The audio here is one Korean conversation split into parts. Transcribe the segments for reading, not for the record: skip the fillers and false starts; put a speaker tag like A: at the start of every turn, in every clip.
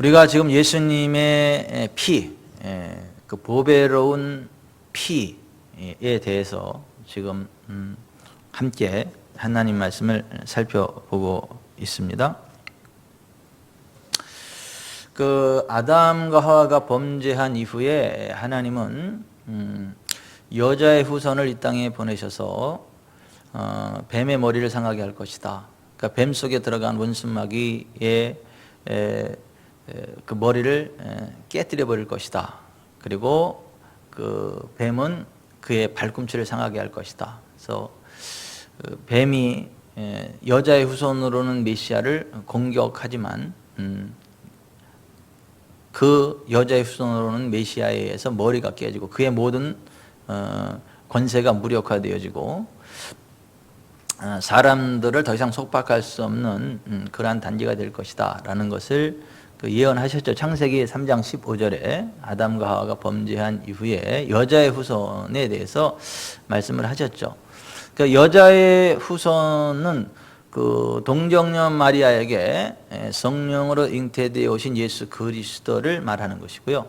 A: 우리가 지금 예수님의 피, 그 보배로운 피에 대해서 지금 함께 하나님 말씀을 살펴보고 있습니다. 그 아담과 하와가 범죄한 이후에 하나님은 여자의 후손을 이 땅에 보내셔서 뱀의 머리를 상하게 할 것이다. 그러니까 뱀 속에 들어간 원수마귀의 그 머리를 깨뜨려 버릴 것이다. 그리고 그 뱀은 그의 발꿈치를 상하게 할 것이다. 그래서 뱀이 여자의 후손으로는 메시아를 공격하지만 그 여자의 후손으로는 메시아에 의해서 머리가 깨지고 그의 모든 권세가 무력화되어지고 사람들을 더 이상 속박할 수 없는 그러한 단지가 될 것이다 라는 것을 예언하셨죠. 창세기 3장 15절에 아담과 하와가 범죄한 이후에 여자의 후손에 대해서 말씀을 하셨죠. 그러니까 여자의 후손은 그 동정녀 마리아에게 성령으로 잉태되어 오신 예수 그리스도를 말하는 것이고요.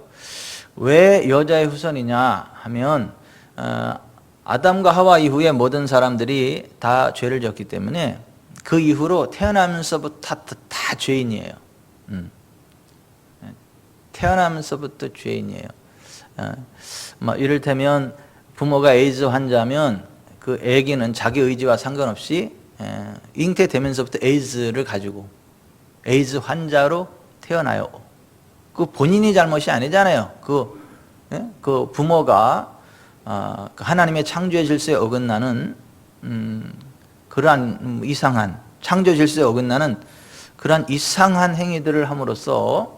A: 왜 여자의 후손이냐 하면 아담과 하와 이후에 모든 사람들이 다 죄를 졌기 때문에 그 이후로 태어나면서부터 다 죄인이에요. 태어나면서부터 죄인이에요. 이를테면 부모가 에이즈 환자면 그 아기는 자기 의지와 상관없이 잉태되면서부터 에이즈를 가지고 에이즈 환자로 태어나요. 그 본인이 잘못이 아니잖아요. 그 부모가 하나님의 창조의 질서에 어긋나는 그러한 이상한 창조 질서에 어긋나는 그러한 이상한 행위들을 함으로써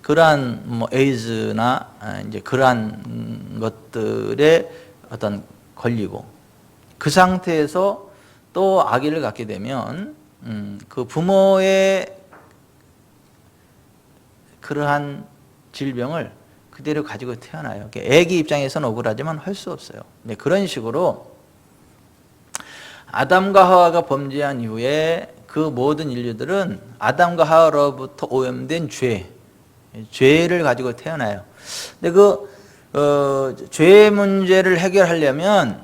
A: 그러한 에이즈나 이제 그러한 것들에 어떤 걸리고 그 상태에서 또 아기를 갖게 되면 그 부모의 그러한 질병을 그대로 가지고 태어나요. 아기 입장에서는 억울하지만 할 수 없어요. 그런 식으로 아담과 하와가 범죄한 이후에 그 모든 인류들은 아담과 하와로부터 오염된 죄를 가지고 태어나요. 근데 죄의 문제를 해결하려면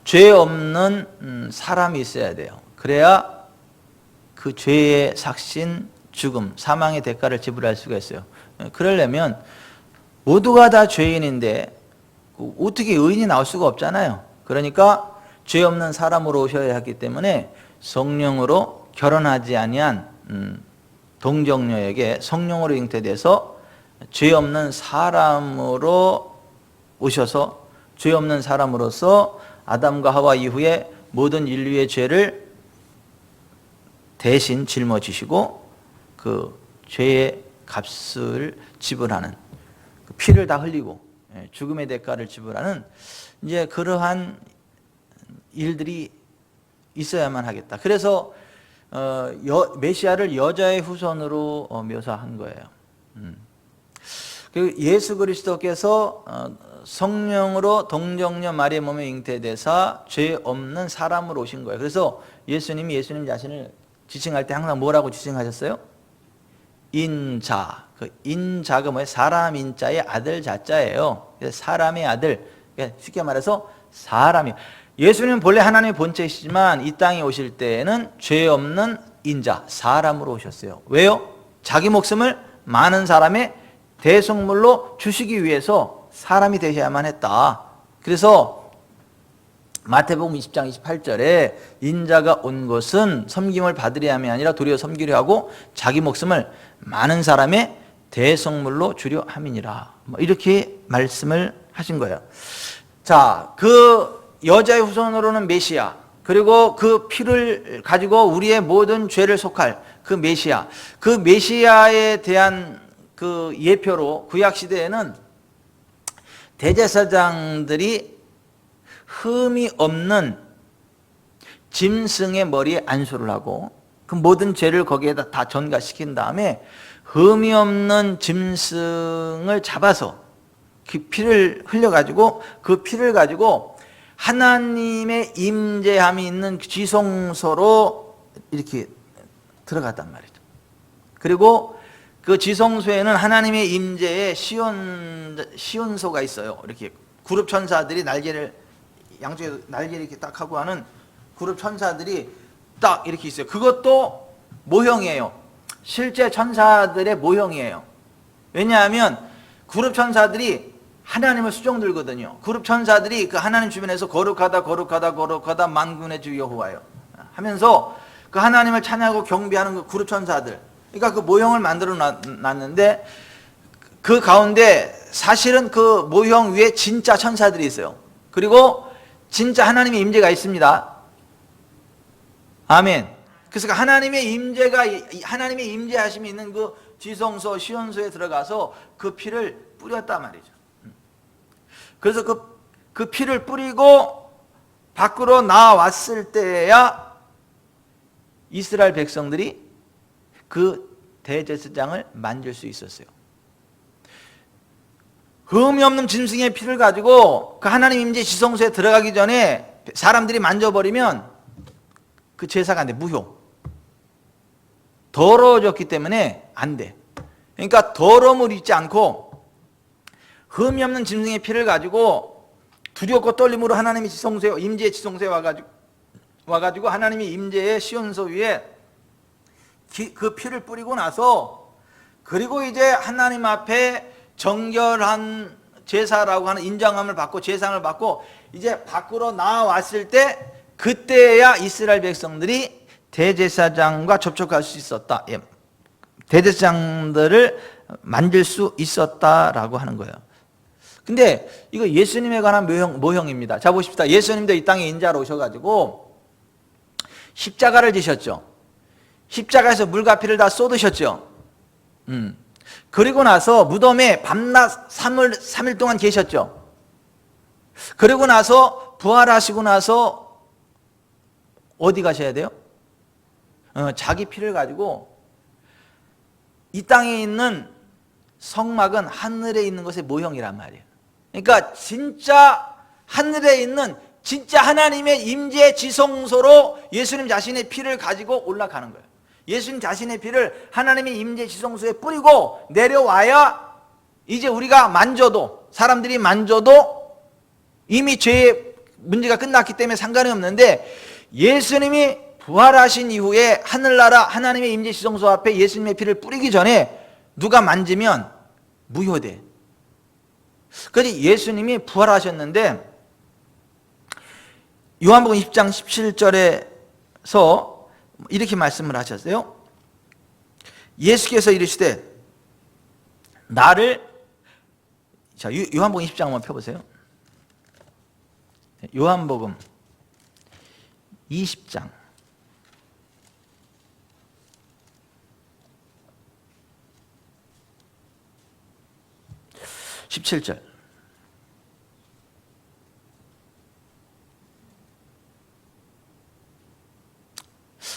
A: 죄 없는 사람이 있어야 돼요. 그래야 그 죄의 삭신, 죽음, 사망의 대가를 지불할 수가 있어요. 그러려면 모두가 다 죄인인데 어떻게 의인이 나올 수가 없잖아요. 그러니까 죄 없는 사람으로 오셔야 하기 때문에 성령으로 결혼하지 아니한 동정녀에게 성령으로 잉태돼서 죄 없는 사람으로 오셔서 죄 없는 사람으로서 아담과 하와 이후에 모든 인류의 죄를 대신 짊어지시고 그 죄의 값을 지불하는 피를 다 흘리고 죽음의 대가를 지불하는 이제 그러한 일들이 있어야만 하겠다. 그래서 메시아를 여자의 후손으로 묘사한 거예요. 그리고 예수 그리스도께서 성령으로 동정녀 마리아의 몸에 잉태되사 죄 없는 사람으로 오신 거예요. 그래서 예수님이 예수님 자신을 지칭할 때 항상 뭐라고 지칭하셨어요? 인자. 그 인자가 뭐예요? 사람 인자의 아들 자자예요. 그래서 사람의 아들. 그러니까 쉽게 말해서 사람이. 예수님은 본래 하나님의 본체이시지만 이 땅에 오실 때에는 죄 없는 인자, 사람으로 오셨어요. 왜요? 자기 목숨을 많은 사람의 대속물로 주시기 위해서 사람이 되셔야만 했다. 그래서 마태복음 20장 28절에 인자가 온 것은 섬김을 받으려 함이 아니라 도리어 섬기려 하고 자기 목숨을 많은 사람의 대속물로 주려 함이니라. 이렇게 말씀을 하신 거예요. 자, 그 여자의 후손으로는 메시아, 그리고 그 피를 가지고 우리의 모든 죄를 속할 그 메시아, 그 메시아에 대한 그 예표로 구약 시대에는 대제사장들이 흠이 없는 짐승의 머리에 안수를 하고 그 모든 죄를 거기에다 다 전가시킨 다음에 흠이 없는 짐승을 잡아서 그 피를 흘려가지고 그 피를 가지고 하나님의 임재함이 있는 지성소로 이렇게 들어갔단 말이죠. 그리고 그 지성소에는 하나님의 임재의 시온소가 있어요. 이렇게 그룹 천사들이 날개를 양쪽에 날개를 이렇게 딱 하고 하는 그룹 천사들이 딱 이렇게 있어요. 그것도 모형이에요. 실제 천사들의 모형이에요. 왜냐하면 그룹 천사들이 하나님을 수종 들거든요. 그룹 천사들이 그 하나님 주변에서 거룩하다 만군의 주 여호와요 하면서 그 하나님을 찬양하고 경배하는 그 그룹 천사들, 그러니까 그 모형을 만들어 놨는데 그 가운데 사실은 그 모형 위에 진짜 천사들이 있어요. 그리고 진짜 하나님의 임재가 있습니다. 아멘. 그래서 하나님의 임재하심이 있는 그 지성소, 시온소에 들어가서 그 피를 뿌렸단 말이죠. 그래서 그 피를 뿌리고 밖으로 나왔을 때야 이스라엘 백성들이 그 대제사장을 만질 수 있었어요. 흠이 없는 짐승의 피를 가지고 그 하나님 임재 지성소에 들어가기 전에 사람들이 만져버리면 그 제사가 안 돼. 무효. 더러워졌기 때문에 안 돼. 그러니까 더러움을 잊지 않고 흠이 없는 짐승의 피를 가지고 두렵고 떨림으로 하나님의 지성소에, 임재의 지성소에 와가지고 하나님의 임재의 시온소 위에 그 피를 뿌리고 나서, 그리고 이제 하나님 앞에 정결한 제사라고 하는 인정함을 받고 제상을 받고 이제 밖으로 나왔을 때, 그때야 이스라엘 백성들이 대제사장과 접촉할 수 있었다. 대제사장들을 만질 수 있었다라고 하는 거예요. 근데 이거 예수님에 관한 모형입니다. 자, 보십시다. 예수님도 이 땅에 인자로 오셔가지고 십자가를 지셨죠. 십자가에서 물과 피를 다 쏟으셨죠. 그리고 나서 무덤에 밤낮 3일 동안 계셨죠. 그리고 나서 부활하시고 나서 어디 가셔야 돼요? 자기 피를 가지고 이 땅에 있는 성막은 하늘에 있는 것의 모형이란 말이에요. 그러니까 진짜 하늘에 있는 진짜 하나님의 임재 지성소로 예수님 자신의 피를 가지고 올라가는 거예요. 예수님 자신의 피를 하나님의 임재 지성소에 뿌리고 내려와야 이제 우리가 만져도, 사람들이 만져도 이미 죄의 문제가 끝났기 때문에 상관이 없는데, 예수님이 부활하신 이후에 하늘나라 하나님의 임재 지성소 앞에 예수님의 피를 뿌리기 전에 누가 만지면 무효돼. 그래서 예수님이 부활하셨는데 요한복음 20장 17절에서 이렇게 말씀을 하셨어요. 예수께서 이르시되 나를, 자, 요한복음 20장 한번 펴보세요. 요한복음 20장 17절.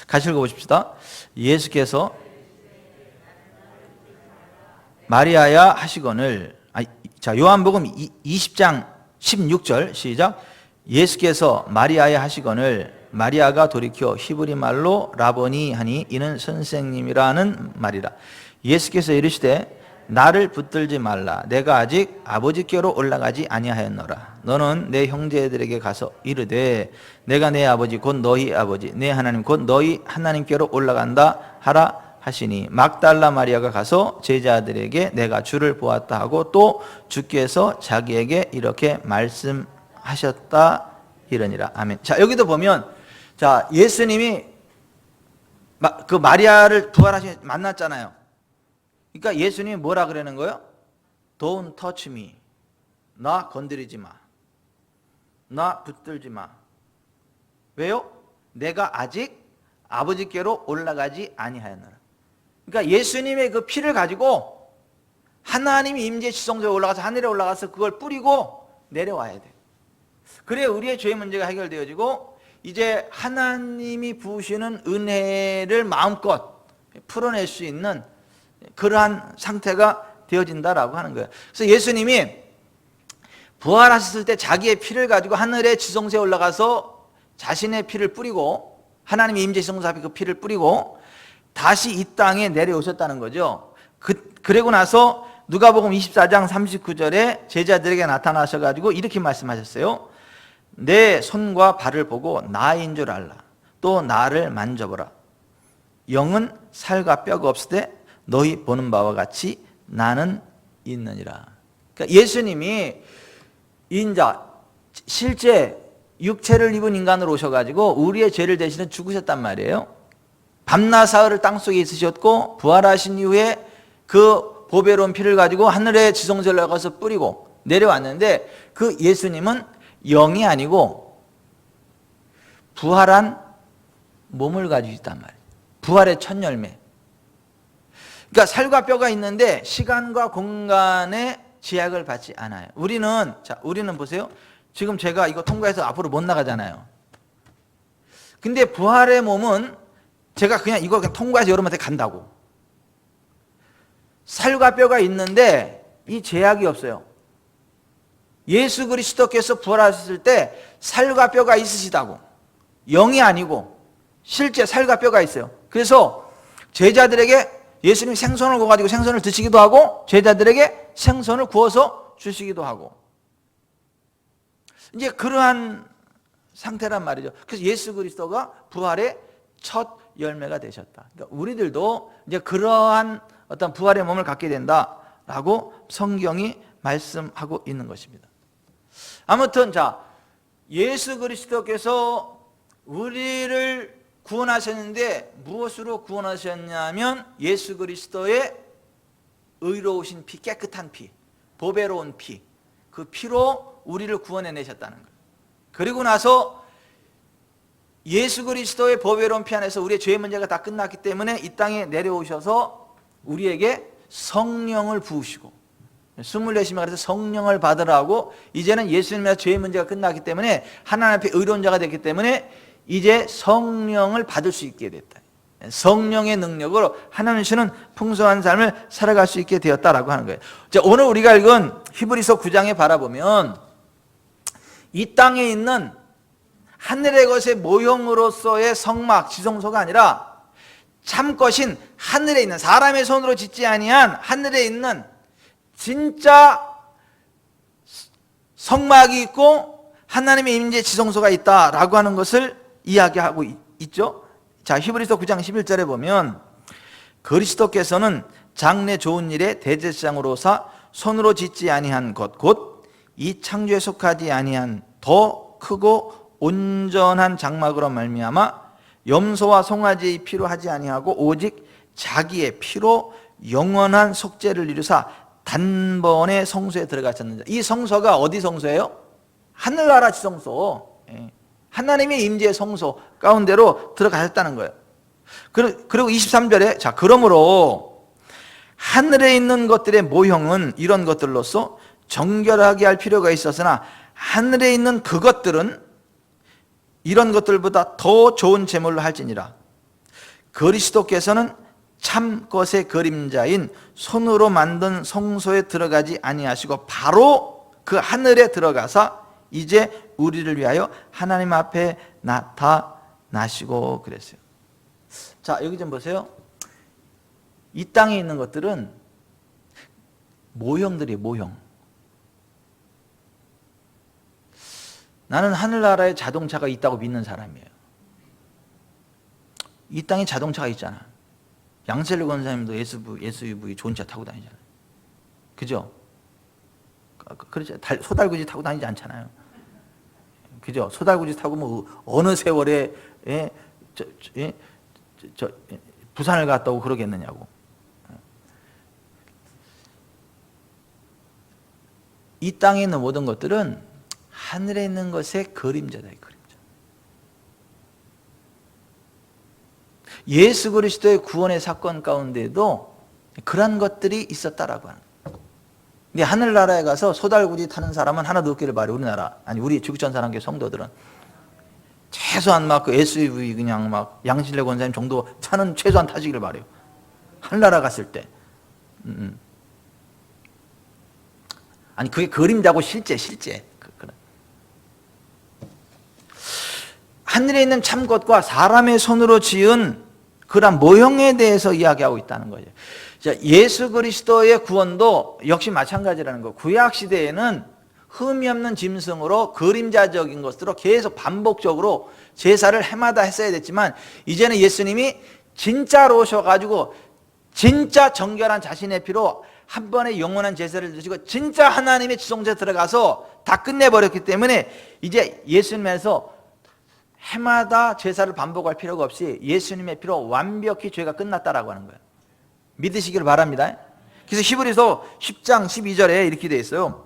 A: 같이 읽어보십시다. 예수께서 마리아야 하시거늘, 자, 요한복음 20장 16절 시작. 예수께서 마리아야 하시거늘 마리아가 돌이켜 히브리 말로 라보니 하니 이는 선생님이라는 말이라. 예수께서 이르시되 나를 붙들지 말라. 내가 아직 아버지께로 올라가지 아니하였노라. 너는 내 형제들에게 가서 이르되 내가 내 아버지 곧 너희 아버지 내 하나님 곧 너희 하나님께로 올라간다 하라 하시니, 막달라 마리아가 가서 제자들에게 내가 주를 보았다 하고 또 주께서 자기에게 이렇게 말씀하셨다 이러니라. 아멘. 자, 여기도 보면, 자, 예수님이 그 마리아를 부활하신 만났잖아요. 그러니까 예수님이 뭐라 그러는 거예요? Don't touch me. 나 건드리지 마. 나 붙들지 마. 왜요? 내가 아직 아버지께로 올라가지 아니하였노라. 그러니까 예수님의 그 피를 가지고 하나님이 임재 지성소에 올라가서 하늘에 올라가서 그걸 뿌리고 내려와야 돼. 그래야 우리의 죄의 문제가 해결되어지고 이제 하나님이 부으시는 은혜를 마음껏 풀어낼 수 있는 그러한 상태가 되어진다라고 하는 거예요. 그래서 예수님이 부활하셨을 때 자기의 피를 가지고 하늘의 지성소에 올라가서 자신의 피를 뿌리고 하나님의 임재 지성소 앞에 그 피를 뿌리고 다시 이 땅에 내려오셨다는 거죠. 그리고 나서 누가복음 24장 39절에 제자들에게 나타나셔가지고 이렇게 말씀하셨어요. 내 손과 발을 보고 나인 줄 알라. 또 나를 만져보라. 영은 살과 뼈가 없으되 너희 보는 바와 같이 나는 있느니라. 그러니까 예수님이 인자 실제 육체를 입은 인간으로 오셔가지고 우리의 죄를 대신해 죽으셨단 말이에요. 밤낮 사흘을 땅속에 있으셨고 부활하신 이후에 그 보배로운 피를 가지고 하늘의 지성소에 가서 뿌리고 내려왔는데 그 예수님은 영이 아니고 부활한 몸을 가지고 있단 말이에요. 부활의 첫 열매. 그러니까 살과 뼈가 있는데 시간과 공간의 제약을 받지 않아요. 우리는 보세요. 지금 제가 이거 통과해서 앞으로 못 나가잖아요. 근데 부활의 몸은 제가 그냥 이걸 그냥 통과해서 여러분한테 간다고. 살과 뼈가 있는데 이 제약이 없어요. 예수 그리스도께서 부활하셨을 때 살과 뼈가 있으시다고. 영이 아니고 실제 살과 뼈가 있어요. 그래서 제자들에게 예수님이 생선을 구워가지고 생선을 드시기도 하고 제자들에게 생선을 구워서 주시기도 하고 이제 그러한 상태란 말이죠. 그래서 예수 그리스도가 부활의 첫 열매가 되셨다. 그러니까 우리들도 이제 그러한 어떤 부활의 몸을 갖게 된다라고 성경이 말씀하고 있는 것입니다. 아무튼 예수 그리스도께서 우리를 구원하셨는데 무엇으로 구원하셨냐면 예수 그리스도의 의로우신 피, 깨끗한 피, 보배로운 피, 그 피로 우리를 구원해내셨다는 거예요. 그리고 나서 예수 그리스도의 보배로운 피 안에서 우리의 죄의 문제가 다 끝났기 때문에 이 땅에 내려오셔서 우리에게 성령을 부으시고 24시간 그래서 성령을 받으라고 이제는 예수님의 죄의 문제가 끝났기 때문에 하나님 앞에 의로운 자가 됐기 때문에 이제 성령을 받을 수 있게 됐다. 성령의 능력으로 하나님 주시는 풍성한 삶을 살아갈 수 있게 되었다라고 하는 거예요. 자, 오늘 우리가 읽은 히브리서 9장에 바라보면 이 땅에 있는 하늘의 것의 모형으로서의 성막, 지성소가 아니라 참것인 하늘에 있는 사람의 손으로 짓지 아니한 하늘에 있는 진짜 성막이 있고 하나님의 임재 지성소가 있다라고 하는 것을 이야기하고 있죠. 자, 히브리서 9장 11절에 보면 그리스도께서는 장래 좋은 일의 대제사장으로서 손으로 짓지 아니한 것 곧 이 창조에 속하지 아니한 더 크고 온전한 장막으로 말미암아 염소와 송아지의 피로 하지 아니하고 오직 자기의 피로 영원한 속죄를 이루사 단번에 성소에 들어가셨는데 이 성소가 어디 성소예요? 하늘나라 지성소, 하나님의 임재의 성소 가운데로 들어가셨다는 거예요. 그리고 23절에 자 그러므로 하늘에 있는 것들의 모형은 이런 것들로서 정결하게 할 필요가 있었으나 하늘에 있는 그것들은 이런 것들보다 더 좋은 제물로 할지니라. 그리스도께서는 참 것의 그림자인 손으로 만든 성소에 들어가지 아니하시고 바로 그 하늘에 들어가사 이제 우리를 위하여 하나님 앞에 나타나시고 그랬어요. 자, 여기 좀 보세요. 이 땅에 있는 것들은 모형들이에요, 모형. 나는 하늘나라에 자동차가 있다고 믿는 사람이에요. 이 땅에 자동차가 있잖아. 양셀르 권사님도 SUV 좋은 차 타고 다니잖아요. 그죠? 그렇죠. 소달구지 타고 다니지 않잖아요. 그죠? 소달구지 타고 뭐 어느 세월에 부산을 갔다 오고 그러겠느냐고. 이 땅에 있는 모든 것들은 하늘에 있는 것의 그림자다. 그림자. 예수 그리스도의 구원의 사건 가운데도 그런 것들이 있었다라고 하는 거예요. 근데 하늘나라에 가서 소달구지 타는 사람은 하나도 없기를 바래. 우리나라 아니 우리 지구촌 사람계 성도들은 최소한 막 그 SUV 그냥 막 양실래 권사님 정도 차는 최소한 타시기를 바래요. 하늘나라 갔을 때. 아니 그게 그림자고 실제. 하늘에 있는 참 것과 사람의 손으로 지은 그런 모형에 대해서 이야기하고 있다는 거예요. 자, 예수 그리스도의 구원도 역시 마찬가지라는 거. 구약 시대에는 흠이 없는 짐승으로 그림자적인 것으로 계속 반복적으로 제사를 해마다 했어야 됐지만, 이제는 예수님이 진짜로 오셔가지고 진짜 정결한 자신의 피로 한 번에 영원한 제사를 드시고 진짜 하나님의 지성소에 들어가서 다 끝내버렸기 때문에 이제 예수님에서 해마다 제사를 반복할 필요가 없이 예수님의 피로 완벽히 죄가 끝났다라고 하는 거예요. 믿으시기를 바랍니다. 그래서 히브리서 10장 12절에 이렇게 되어 있어요.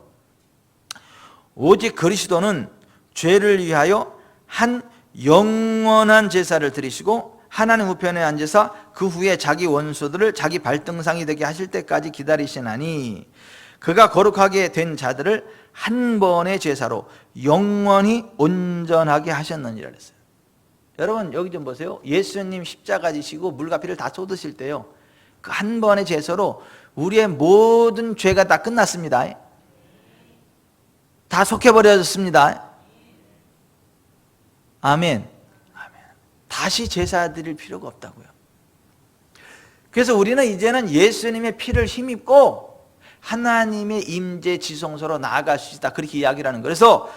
A: 오직 그리스도는 죄를 위하여 한 영원한 제사를 드리시고 하나님 우편에 앉으사 그 후에 자기 원수들을 자기 발등상이 되게 하실 때까지 기다리시나니 그가 거룩하게 된 자들을 한 번의 제사로 영원히 온전하게 하셨느니라 그랬어요. 여러분 여기 좀 보세요. 예수님 십자가 지시고 물과 피를 다 쏟으실 때요, 그 한 번의 제사로 우리의 모든 죄가 다 끝났습니다. 다 속해버려졌습니다. 아멘. 다시 제사 드릴 필요가 없다고요. 그래서 우리는 이제는 예수님의 피를 힘입고 하나님의 임재 지성소로 나아갈 수 있다, 그렇게 이야기를 하는 거예요. 그래서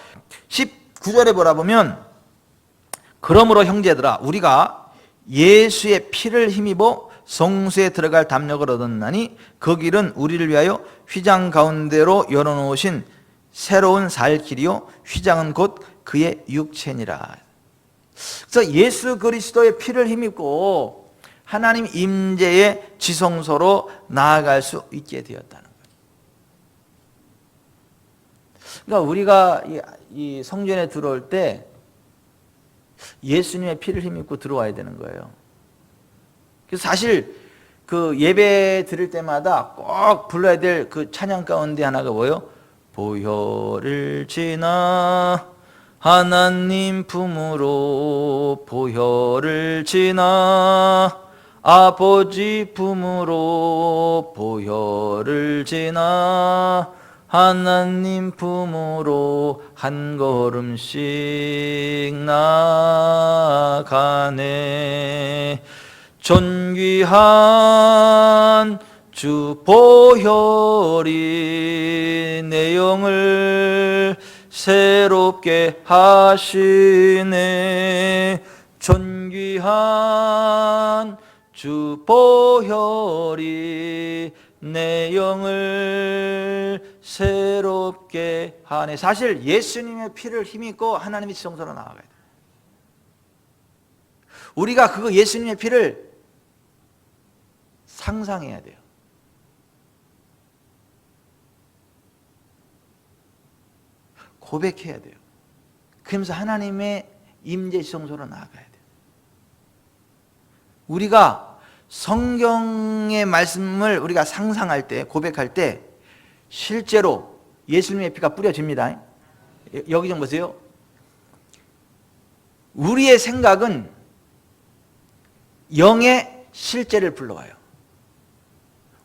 A: 19절에 보라 보면, 그러므로 형제들아 우리가 예수의 피를 힘입어 성소에 들어갈 담력을 얻었나니 그 길은 우리를 위하여 휘장 가운데로 열어놓으신 새로운 살 길이요 휘장은 곧 그의 육체니라. 그래서 예수 그리스도의 피를 힘입고 하나님 임재의 지성소로 나아갈 수 있게 되었다는 거예요. 그러니까 우리가 이 성전에 들어올 때 예수님의 피를 힘입고 들어와야 되는 거예요. 그래서 사실 그 예배 드릴 때마다 꼭 불러야 될 그 찬양 가운데 하나가 뭐예요? 보혈을 지나 하나님 품으로, 보혈을 지나 아버지 품으로, 보혈을 지나 하나님 품으로 한 걸음씩 나가네. 존귀한 주 보혈이 내 영을 새롭게 하시네. 존귀한 주 보혈이 내 영을 새롭게 하네. 사실 예수님의 피를 힘입고 하나님의 지성소로 나아가야 돼요. 우리가 그거 예수님의 피를 상상해야 돼요. 고백해야 돼요. 그러면서 하나님의 임재 지성소로 나아가야 돼요. 우리가 성경의 말씀을 우리가 상상할 때, 고백할 때 실제로 예수님의 피가 뿌려집니다. 여기 좀 보세요. 우리의 생각은 영의 실제를 불러와요.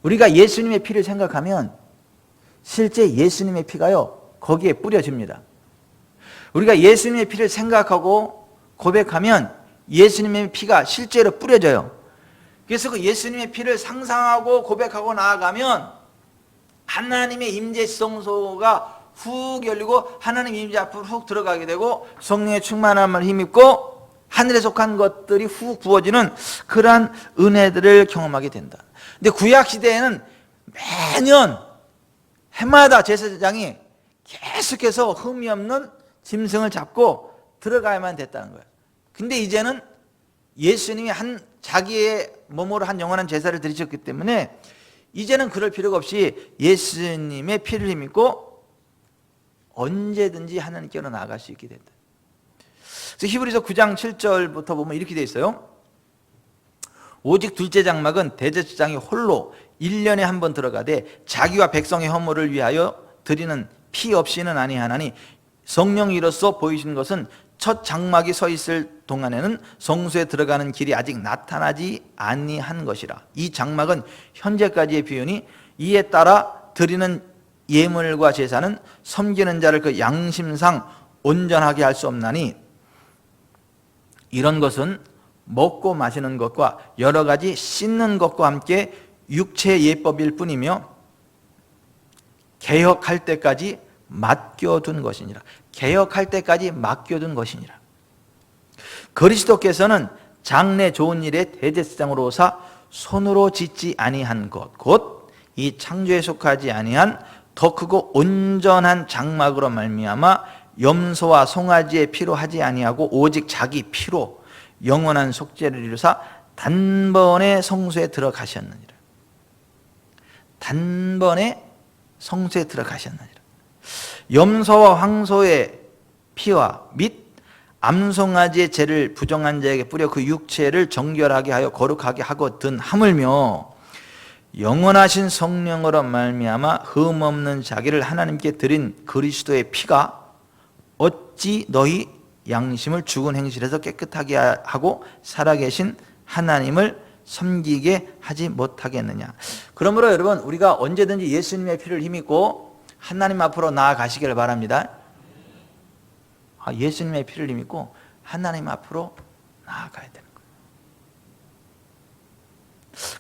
A: 우리가 예수님의 피를 생각하면 실제 예수님의 피가요 거기에 뿌려집니다. 우리가 예수님의 피를 생각하고 고백하면 예수님의 피가 실제로 뿌려져요. 그래서 그 예수님의 피를 상상하고 고백하고 나아가면 하나님의 임재 지성소가 훅 열리고 하나님 임재 앞으로 훅 들어가게 되고 성령의 충만함을 힘입고 하늘에 속한 것들이 훅 부어지는 그러한 은혜들을 경험하게 된다. 근데 구약시대에는 매년 해마다 제사장이 계속해서 흠이 없는 짐승을 잡고 들어가야만 됐다는 거예요. 근데 이제는 예수님이 자기의 몸으로 한 영원한 제사를 드리셨기 때문에 이제는 그럴 필요가 없이 예수님의 피를 힘입고 언제든지 하나님께로 나아갈 수 있게 된다. 그래서 히브리서 9장 7절부터 보면 이렇게 되어 있어요. 오직 둘째 장막은 대제사장이 홀로 1년에 한 번 들어가되 자기와 백성의 허물을 위하여 드리는 피 없이는 아니하나니 성령이로서 보이신 것은 첫 장막이 서 있을 동안에는 성소에 들어가는 길이 아직 나타나지 아니한 것이라. 이 장막은 현재까지의 비유니 이에 따라 드리는 예물과 제사는 섬기는 자를 그 양심상 온전하게 할 수 없나니 이런 것은 먹고 마시는 것과 여러 가지 씻는 것과 함께 육체의 예법일 뿐이며 개혁할 때까지 맡겨둔 것이니라. 개혁할 때까지 맡겨둔 것이니라. 그리스도께서는 장래 좋은 일의 대제사장으로 오사 손으로 짓지 아니한 것 곧 이 창조에 속하지 아니한 더 크고 온전한 장막으로 말미암아 염소와 송아지의 피로 하지 아니하고 오직 자기 피로 영원한 속죄를 이루사 단번에 성소에 들어가셨느니라. 단번에 성소에 들어가셨느니라. 염소와 황소의 피와 및 암송아지의 죄를 부정한 자에게 뿌려 그 육체를 정결하게 하여 거룩하게 하거든 하물며 영원하신 성령으로 말미암아 흠없는 자기를 하나님께 드린 그리스도의 피가 어찌 너희 양심을 죽은 행실에서 깨끗하게 하고 살아계신 하나님을 섬기게 하지 못하겠느냐. 그러므로 여러분, 우리가 언제든지 예수님의 피를 힘입고 하나님 앞으로 나아가시기를 바랍니다. 예수님의 피를 힘입고 하나님 앞으로 나아가야 되는 거예요.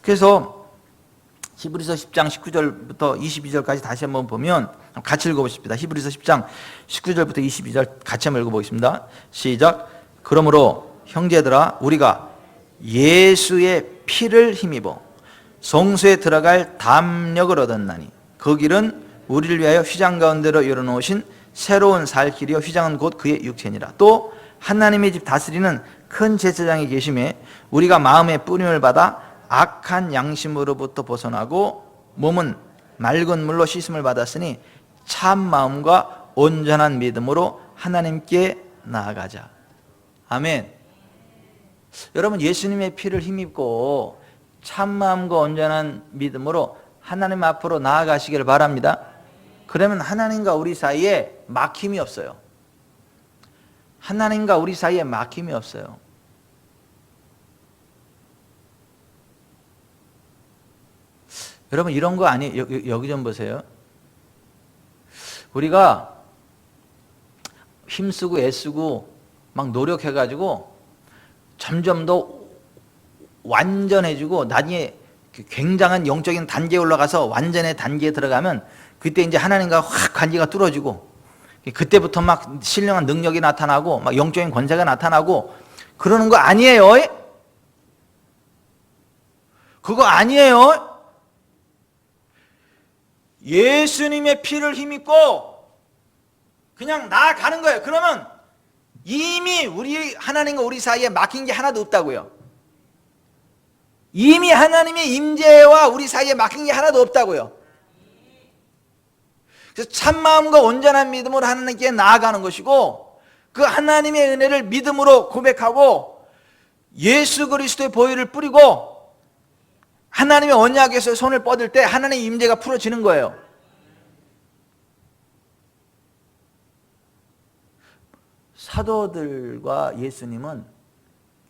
A: 그래서 히브리서 10장 19절부터 22절까지 다시 한번 보면 같이 읽어보십시다. 히브리서 10장 19절부터 22절 같이 한번 읽어보겠습니다. 시작. 그러므로 형제들아 우리가 예수의 피를 힘입어 성소에 들어갈 담력을 얻었나니 그 길은 우리를 위하여 휘장 가운데로 열어놓으신 새로운 살 길이요 휘장은 곧 그의 육체니라. 또 하나님의 집 다스리는 큰 제사장이 계심에 우리가 마음의 뿌림을 받아 악한 양심으로부터 벗어나고 몸은 맑은 물로 씻음을 받았으니 참 마음과 온전한 믿음으로 하나님께 나아가자. 아멘. 여러분, 예수님의 피를 힘입고 참 마음과 온전한 믿음으로 하나님 앞으로 나아가시기를 바랍니다. 그러면 하나님과 우리 사이에 막힘이 없어요. 하나님과 우리 사이에 막힘이 없어요. 여러분, 이런 거 아니에요? 여기 좀 보세요. 우리가 힘쓰고 애쓰고 막 노력해가지고 점점 더 완전해지고 나중에 굉장한 영적인 단계에 올라가서 완전의 단계에 들어가면 그때 이제 하나님과 확 관계가 뚫어지고 그때부터 막 신령한 능력이 나타나고 막 영적인 권세가 나타나고 그러는 거 아니에요? 그거 아니에요? 예수님의 피를 힘입고 그냥 나아가는 거예요. 그러면 이미 우리 하나님과 우리 사이에 막힌 게 하나도 없다고요. 이미 하나님의 임재와 우리 사이에 막힌 게 하나도 없다고요. 그래서 참마음과 온전한 믿음으로 하나님께 나아가는 것이고 그 하나님의 은혜를 믿음으로 고백하고 예수 그리스도의 보혈을 뿌리고 하나님의 언약에서 손을 뻗을 때 하나님의 임재가 풀어지는 거예요. 사도들과 예수님은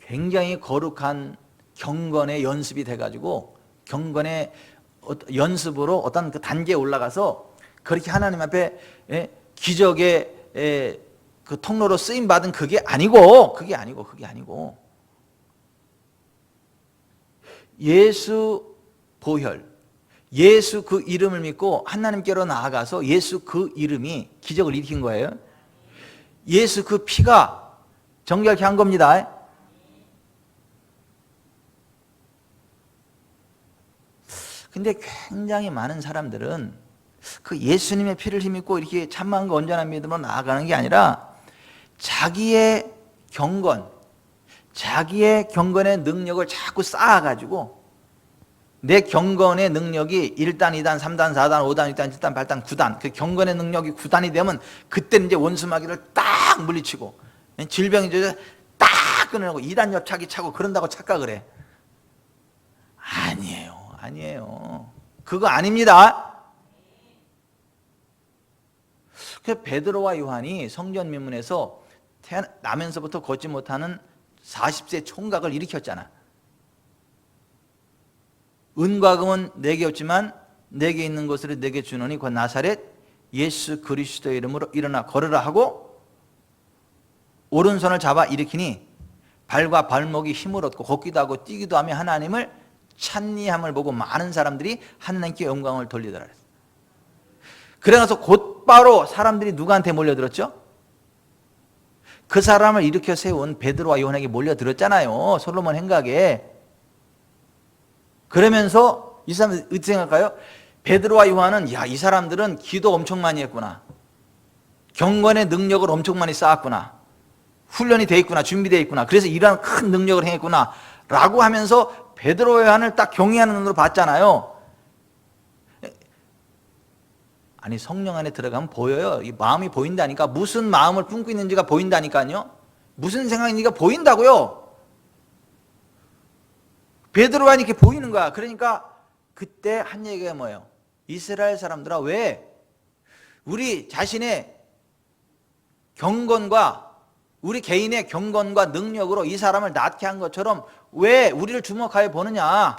A: 굉장히 거룩한 경건의 연습이 돼가지고 경건의 연습으로 어떤 그 단계에 올라가서 그렇게 하나님 앞에 기적의 그 통로로 쓰임 받은 그게 아니고 예수 보혈, 예수 그 이름을 믿고 하나님께로 나아가서 예수 그 이름이 기적을 일으킨 거예요. 예수 그 피가 정결케 한 겁니다. 근데 굉장히 많은 사람들은 그 예수님의 피를 힘입고 이렇게 참마음과 온전한 믿음으로 나아가는 게 아니라 자기의 경건의 능력을 자꾸 쌓아가지고 내 경건의 능력이 1단, 2단, 3단, 4단, 5단, 6단, 7단, 8단, 9단 그 경건의 능력이 9단이 되면 그때는 이제 원수마귀를 딱 물리치고 질병이 이제 딱 끊어내고 2단 옆차기 차고 그런다고 착각을 해. 아니에요. 그거 아닙니다. 그 베드로와 요한이 성전 미문에서 나면서부터 걷지 못하는 40세 총각을 일으켰잖아. 은과 금은 내게 없지만 내게 있는 것을 내게 주노니 곧 나사렛 예수 그리스도의 이름으로 일어나 걸으라 하고 오른손을 잡아 일으키니 발과 발목이 힘을 얻고 걷기도 하고 뛰기도 하며 하나님을 찬미함을 보고 많은 사람들이 하나님께 영광을 돌리더라. 그래서 곧바로 사람들이 누구한테 몰려들었죠? 그 사람을 일으켜 세운 베드로와 요한에게 몰려들었잖아요. 솔로몬 행각에. 그러면서 이 사람들 어떻게 생각할까요? 베드로와 요한은 야, 이 사람들은 기도 엄청 많이 했구나. 경건의 능력을 엄청 많이 쌓았구나. 훈련이 돼 있구나. 준비되어 있구나. 그래서 이러한 큰 능력을 행했구나. 라고 하면서 베드로 요한을 딱 경외하는 눈으로 봤잖아요. 아니, 성령 안에 들어가면 보여요. 이 마음이 보인다니까. 무슨 마음을 품고 있는지가 보인다니까요. 무슨 생각인지가 보인다고요. 베드로 요한이 이렇게 보이는 거야. 그러니까 그때 한 얘기가 뭐예요? 이스라엘 사람들아, 왜 우리 자신의 경건과 우리 개인의 경건과 능력으로 이 사람을 낫게 한 것처럼 왜 우리를 주목하여 보느냐?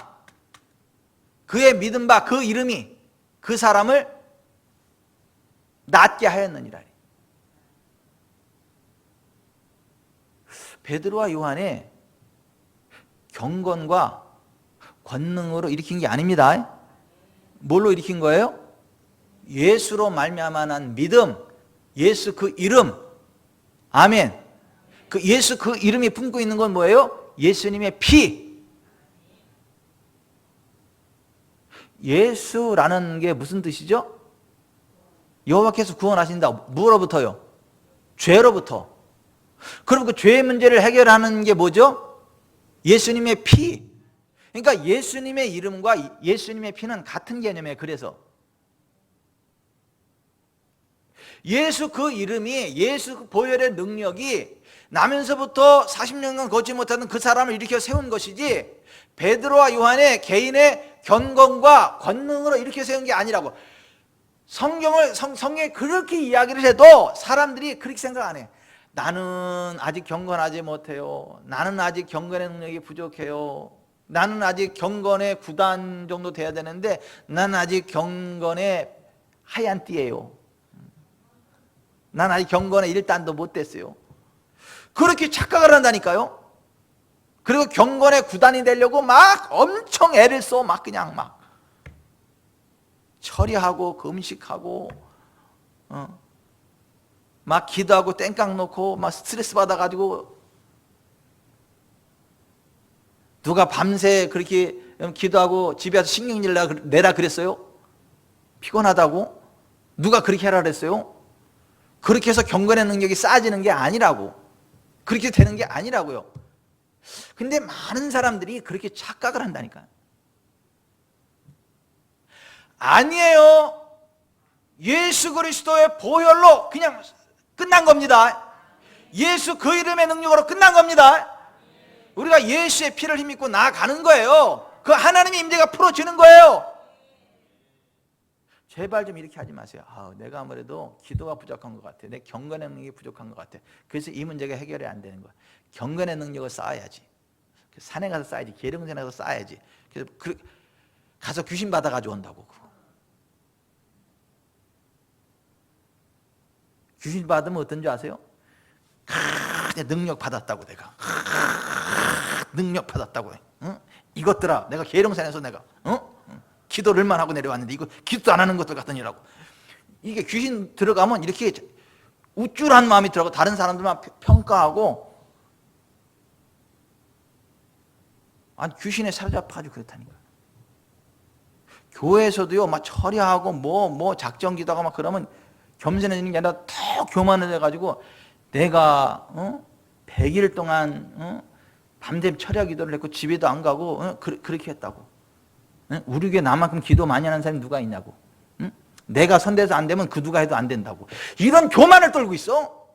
A: 그의 믿음 바 그 이름이 그 사람을 낫게 하였느니라. 베드로와 요한의 경건과 권능으로 일으킨 게 아닙니다. 뭘로 일으킨 거예요? 예수로 말미암아 난 믿음, 예수 그 이름. 아멘. 그 예수 그 이름이 품고 있는 건 뭐예요? 예수님의 피. 예수라는 게 무슨 뜻이죠? 여호와께서 구원하신다. 무엇로부터요? 죄로부터. 그럼 그 죄의 문제를 해결하는 게 뭐죠? 예수님의 피. 그러니까 예수님의 이름과 예수님의 피는 같은 개념이에요. 그래서 예수 그 이름이, 예수 그 보혈의 능력이 나면서부터 40년간 걷지 못하는 그 사람을 일으켜 세운 것이지 베드로와 요한의 개인의 경건과 권능으로 일으켜 세운 게 아니라고. 성경에 그렇게 이야기를 해도 사람들이 그렇게 생각 안 해. 나는 아직 경건하지 못해요. 나는 아직 경건의 능력이 부족해요. 나는 아직 경건의 9단 정도 돼야 되는데 나는 아직 경건의 하얀 띠예요. 난 아직 경건의 1단도 못 됐어요. 그렇게 착각을 한다니까요. 그리고 경건의 9단이 되려고 막 엄청 애를 써. 막 그냥 막 처리하고 금식하고 막 기도하고 땡깡 놓고 막 스트레스 받아가지고 누가 밤새 그렇게 기도하고 집에 와서 신경질 내라 그랬어요? 피곤하다고? 누가 그렇게 하라 그랬어요? 그렇게 해서 경건의 능력이 쌓아지는 게 아니라고. 그렇게 되는 게 아니라고요. 근데 많은 사람들이 그렇게 착각을 한다니까요. 아니에요. 예수 그리스도의 보혈로 그냥 끝난 겁니다. 예수 그 이름의 능력으로 끝난 겁니다. 우리가 예수의 피를 힘입고 나아가는 거예요. 그 하나님의 임재가 풀어지는 거예요. 제발 좀 이렇게 하지 마세요. 내가 아무래도 기도가 부족한 것 같아. 내 경건의 능력이 부족한 것 같아. 그래서 이 문제가 해결이 안 되는 거야. 경건의 능력을 쌓아야지. 산에 가서 쌓아야지. 계룡산에 가서 쌓아야지. 그래서 가서 귀신 받아 가지고 온다고. 귀신 받으면 어떤 줄 아세요? 능력 받았다고 내가. 능력 받았다고. 응? 이것들아, 내가 계룡산에서 내가 기도를만 하고 내려왔는데 이거 기도도 안 하는 것들 같으니라고. 이게 귀신 들어가면 이렇게 우쭐한 마음이 들어가고 다른 사람들만 평가하고 귀신에 사로잡혀가지고 그렇다니까. 교회에서도요 막 처리하고 뭐 작정 기도하고 막 그러면 겸손해지는 게 아니라 더 교만해져가지고 내가 100일 동안 밤샘 철야 기도를 했고 집에도 안 가고 그렇게 했다고. 우리 교회 나만큼 기도 많이 하는 사람이 누가 있냐고. 내가 선대서 안 되면 그 누가 해도 안 된다고. 이런 교만을 떨고 있어.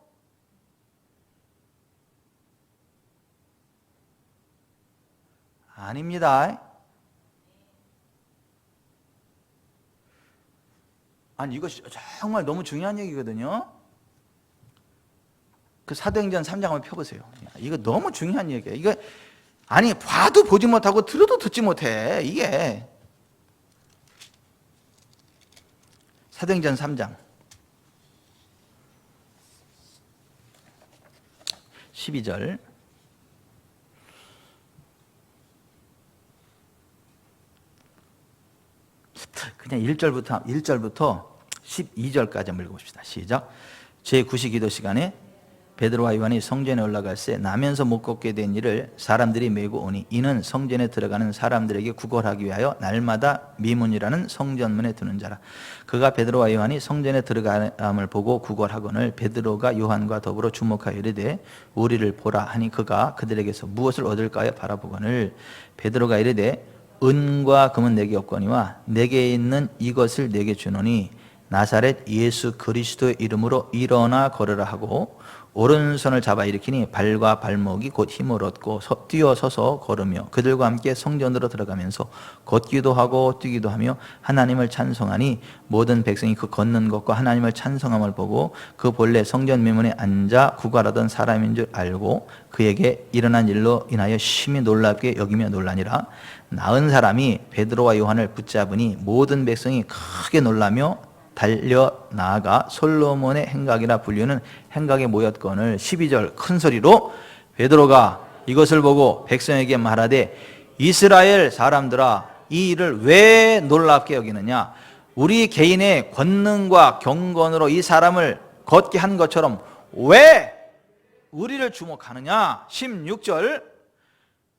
A: 아닙니다. 아니 이거 정말 너무 중요한 얘기거든요. 그 사도행전 3장 한번 펴보세요. 이거 너무 중요한 얘기예요. 이거 봐도 보지 못하고 들어도 듣지 못해. 이게 사도행전 3장 12절 그냥 1절부터 12절까지 한번 읽어봅시다. 시작. 제9시 기도 시간에 베드로와 요한이 성전에 올라갈새 나면서 못 걷게 된 이를 사람들이 메고 오니 이는 성전에 들어가는 사람들에게 구걸하기 위하여 날마다 미문이라는 성전문에 두는 자라. 그가 베드로와 요한이 성전에 들어감을 보고 구걸하거늘 베드로가 요한과 더불어 주목하여 이르되 우리를 보라 하니 그가 그들에게서 무엇을 얻을까요 바라보거늘 베드로가 이르되 은과 금은 내게 없거니와 내게 있는 이것을 내게 주노니 나사렛 예수 그리스도의 이름으로 일어나 걸으라 하고 오른손을 잡아 일으키니 발과 발목이 곧 힘을 얻고 뛰어 서서 걸으며 그들과 함께 성전으로 들어가면서 걷기도 하고 뛰기도 하며 하나님을 찬송하니 모든 백성이 그 걷는 것과 하나님을 찬송함을 보고 그 본래 성전 미문에 앉아 구걸하던 사람인 줄 알고 그에게 일어난 일로 인하여 심히 놀랍게 여기며 놀라니라. 나은 사람이 베드로와 요한을 붙잡으니 모든 백성이 크게 놀라며 달려 나아가 솔로몬의 행각이라 불리는 행각에 모였거늘 12절 큰 소리로 베드로가 이것을 보고 백성에게 말하되 이스라엘 사람들아 이 일을 왜 놀랍게 여기느냐 우리 개인의 권능과 경건으로 이 사람을 걷게 한 것처럼 왜 우리를 주목하느냐 16절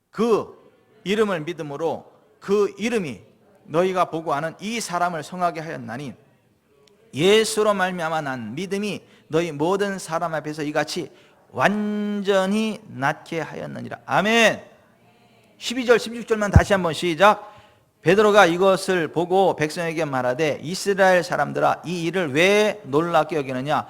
A: 그 이름을 믿음으로 그 이름이 너희가 보고 아는 이 사람을 성하게 하였나니 예수로 말미암아 난 믿음이 너희 모든 사람 앞에서 이같이 완전히 낫게 하였느니라. 아멘. 12절 16절만 다시 한번 시작. 베드로가 이것을 보고 백성에게 말하되 이스라엘 사람들아 이 일을 왜 놀랍게 여기느냐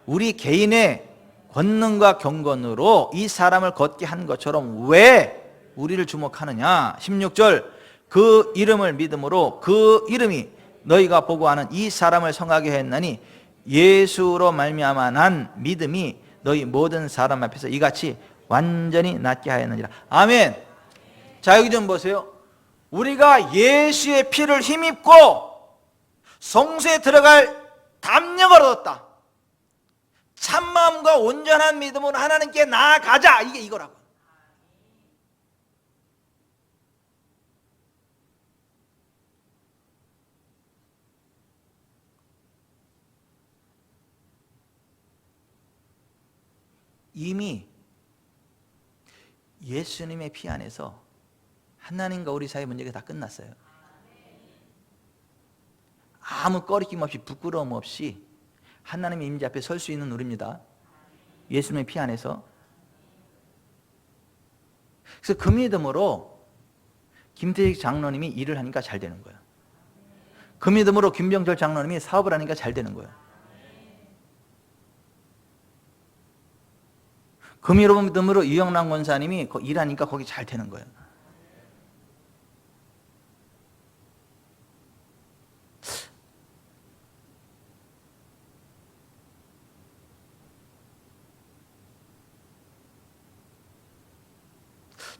A: 우리 개인의 권능과 경건으로 이 사람을 걷게 한 것처럼 왜 우리를 주목하느냐 16절 그 이름을 믿음으로 그 이름이 너희가 보고 아는 이 사람을 성하게 했나니 예수로 말미암아 난 믿음이 너희 모든 사람 앞에서 이같이 완전히 낫게 하였느니라. 아멘. 자 여기 좀 보세요. 우리가 예수의 피를 힘입고 성소에 들어갈 담력을 얻었다. 참마음과 온전한 믿음으로 하나님께 나아가자. 이게 이거라고. 이미 예수님의 피 안에서 하나님과 우리 사이의 문제가 다 끝났어요. 아무 꺼리낌 없이 부끄러움 없이 하나님의 임재 앞에 설 수 있는 우리입니다. 예수님의 피 안에서. 그래서 그 믿음으로 김태식 장로님이 일을 하니까 잘 되는 거예요. 그 믿음으로 김병철 장로님이 사업을 하니까 잘 되는 거예요. 그 믿음으로 이영란 권사님이 일하니까 거기 잘 되는 거예요.